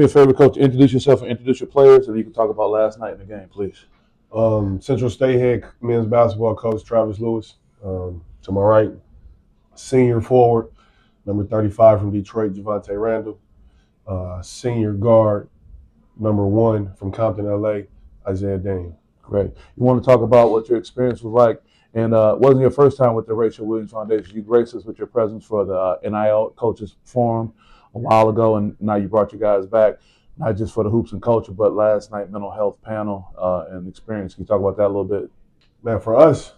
Your favorite coach, introduce yourself and introduce your players, and you can talk about last night in the game, please. Central State head men's basketball coach Travis Lewis. To my right, senior forward, number 35 from Detroit, Javante Randall. Senior guard, number 1 from Compton, LA, Isaiah Dane. Great. You want to talk about what your experience was like, and it wasn't your first time with the Rachel Williams Foundation. You graced us with your presence for the NIL Coaches Forum a while ago, and now you brought your guys back, not just for the Hoops and Culture, but last night mental health panel and experience. Can you talk about that a little bit? Man, for us,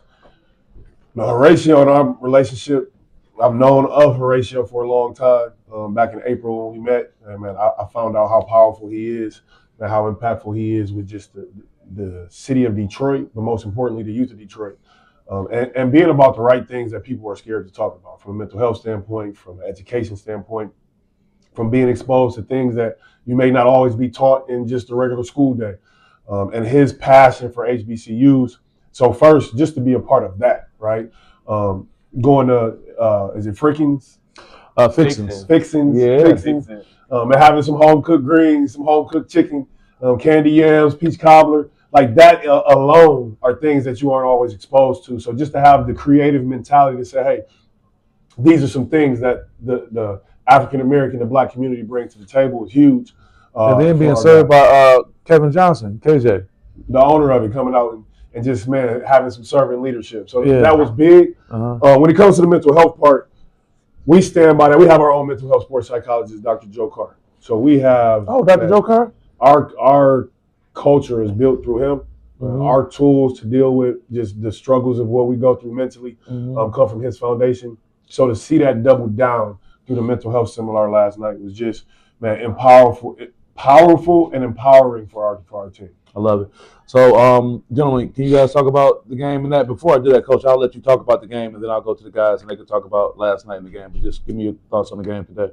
Horatio and our relationship, I've known of Horatio for a long time. Back in April when we met, and man, I found out how powerful he is and how impactful he is with just the city of Detroit, but most importantly, the youth of Detroit. And being about the right things that people are scared to talk about from a mental health standpoint, from an education standpoint, from being exposed to things that you may not always be taught in just a regular school day. And his passion for HBCUs. So first, just to be a part of that, right? Going to, is it Frickings? Fixins. Fixins. Yeah. Fixins. And having some home-cooked greens, some home-cooked chicken, candy yams, peach cobbler. Like that alone are things that you aren't always exposed to. So just to have the creative mentality to say, hey, these are some things that the African American and Black community bring to the table is huge. And then being served by Kevin Johnson, KJ. The owner of it coming out and just, man, having some servant leadership. So Yeah. that was big. When it comes to the mental health part, we stand by that. We have our own mental health sports psychologist, Dr. Joe Carr. So we have Dr. Joe Carr? Our culture is built through him. Our tools to deal with just the struggles of what we go through mentally come from his foundation. So to see that double down through the mental health seminar last night was just, man, powerful and empowering for our team. I love it. So, gentlemen, can you guys talk about the game and that? Before I do that, Coach, I'll let you talk about the game, and then I'll go to the guys, and they can talk about last night in the game. But just give me your thoughts on the game today.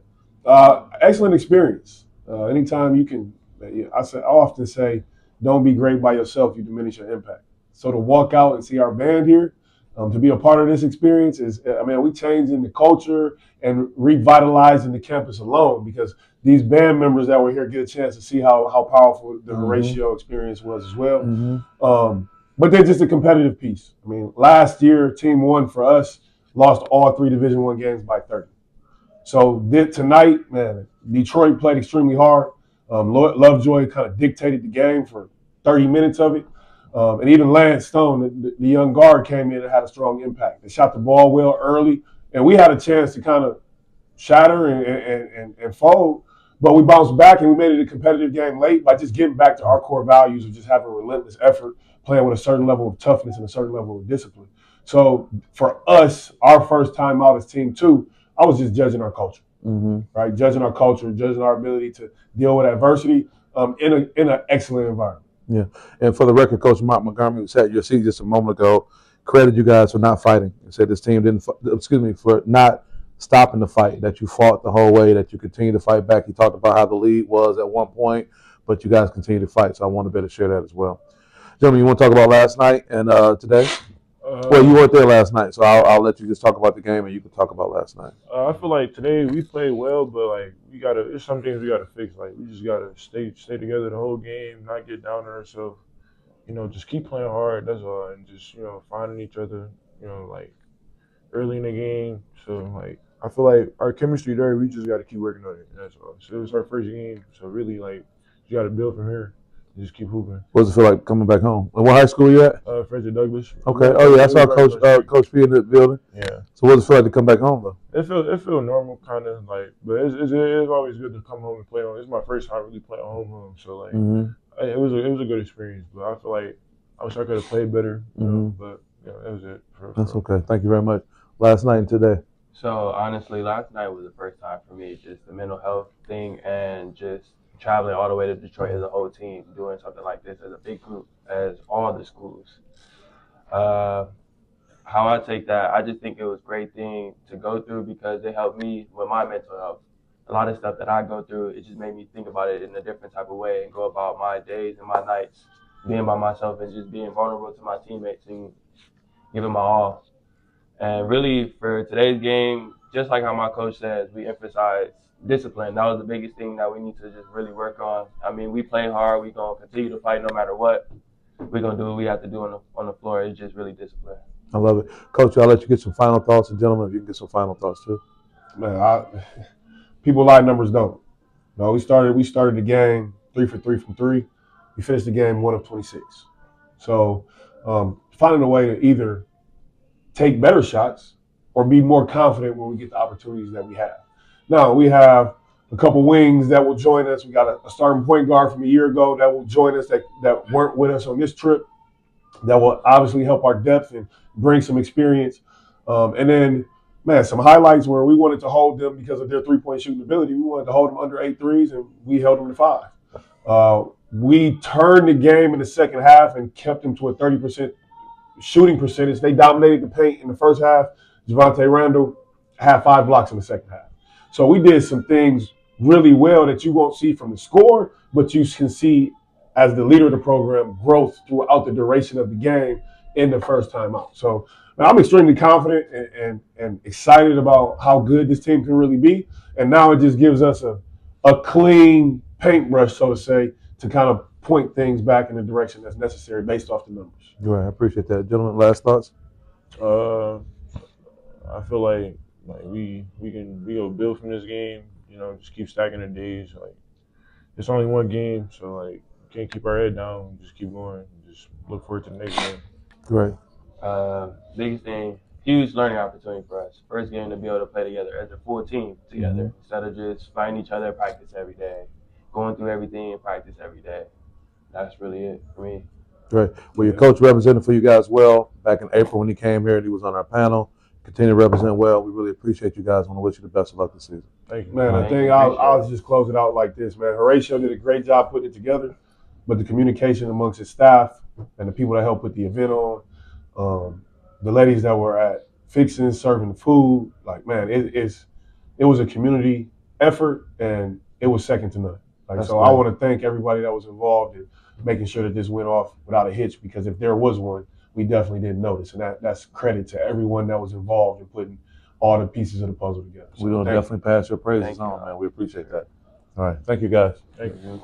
Excellent experience. Anytime you can, I often say, don't be great by yourself, you diminish your impact. So to walk out and see our band here, to be a part of this experience is, we changing the culture and revitalizing the campus alone because these band members that were here get a chance to see how powerful the Horatio experience was as well. But then just a competitive piece. Last year, Team 1 for us lost all 3 Division I games by 30. So tonight, man, Detroit played extremely hard. Lovejoy kind of dictated the game for 30 minutes of it. And even Lance Stone, the young guard, came in and had a strong impact. They shot the ball well early, and we had a chance to kind of shatter and fold. But we bounced back, and we made it a competitive game late by just getting back to our core values of just having a relentless effort, playing with a certain level of toughness and a certain level of discipline. So for us, our first time out as Team 2, I was just judging our culture, right? Judging our culture, judging our ability to deal with adversity in an excellent environment. Yeah, and for the record, Coach Mark Montgomery was at your seat just a moment ago, credited you guys for not fighting and said this team for not stopping the fight, that you fought the whole way, that you continued to fight back. He talked about how the lead was at one point, but you guys continued to fight, so I want to better share that as well. Gentlemen, you want to talk about last night and today? Well, you weren't there last night, so I'll let you just talk about the game and you can talk about last night. I feel like today we played well, but there's some things we gotta fix. Like we just gotta stay together the whole game, not get down on ourselves. Just keep playing hard. That's all, and just finding each other. Early in the game. So I feel like our chemistry there. We just gotta keep working on it. That's all. So it was our first game. So really you gotta build from here. Just keep hooping. What does it feel like coming back home? And what high school are you at? Frederick Douglass. Okay. Oh yeah, I saw Coach P in the building. Yeah. So what does it feel like to come back home though? It feel normal, kind of but it's always good to come home and play on. It's my first time really playing home. So it was a good experience. But I feel like I wish I could have played better. But that was it. That's okay. Thank you very much. Last night and today. So honestly, last night was the first time for me, just the mental health thing and just traveling all the way to Detroit as a whole team, doing something like this as a big group, as all the schools. How I take that, I just think it was a great thing to go through because it helped me with my mental health. A lot of stuff that I go through, it just made me think about it in a different type of way and go about my days and my nights being by myself and just being vulnerable to my teammates and giving my all. And really, for today's game, just like how my coach says, we emphasize discipline. That was the biggest thing that we need to just really work on. I mean, we play hard. We're going to continue to fight no matter what. We're going to do what we have to do on the floor. It's just really discipline. I love it. Coach, I'll let you get some final thoughts. And gentlemen, if you can get some final thoughts too. Man, people lie, numbers don't. No, we started the game 3 for 3 from 3. We finished the game 1 of 26. So finding a way to either take better shots or be more confident when we get the opportunities that we have. Now, we have a couple wings that will join us. We got a starting point guard from a year ago that will join us that weren't with us on this trip, that will obviously help our depth and bring some experience. And then, man, some highlights where we wanted to hold them because of their three-point shooting ability. We wanted to hold them under 8 threes, and we held them to 5. We turned the game in the second half and kept them to a 30% shooting percentage. They dominated the paint in the first half. Javonte Randall had 5 blocks in the second half. So we did some things really well that you won't see from the score, but you can see as the leader of the program growth throughout the duration of the game in the first time out. So I'm extremely confident and excited about how good this team can really be. And now it just gives us a clean paintbrush, so to say, to kind of point things back in the direction that's necessary based off the numbers. Right, I appreciate that. Gentlemen, last thoughts? I feel like we go build from this game. You know, just keep stacking the days. Like it's only one game, so like can't keep our head down. Just keep going. Just look forward to the next game. Great. Biggest thing, huge learning opportunity for us. First game to be able to play together as a full team together instead of just fighting each other, practice every day, going through everything and practice every day. That's really it for me. Great. Well, your coach represented for you guys well back in April when he came here and he was on our panel. Continue to represent well. We really appreciate you guys. I want to wish you the best of luck this season. Thank you. Man, I think I'll just close it out like this, man. Horatio did a great job putting it together, but the communication amongst his staff and the people that helped put the event on, the ladies that were at fixing, serving the food, like, man, it was a community effort and it was second to none. Like, so I want to thank everybody that was involved in making sure that this went off without a hitch, because if there was one, we definitely didn't notice. And that's credit to everyone that was involved in putting all the pieces of the puzzle together. So we're going to definitely pass your praises on, man. We appreciate that. All right. Thank you, guys. Thank you.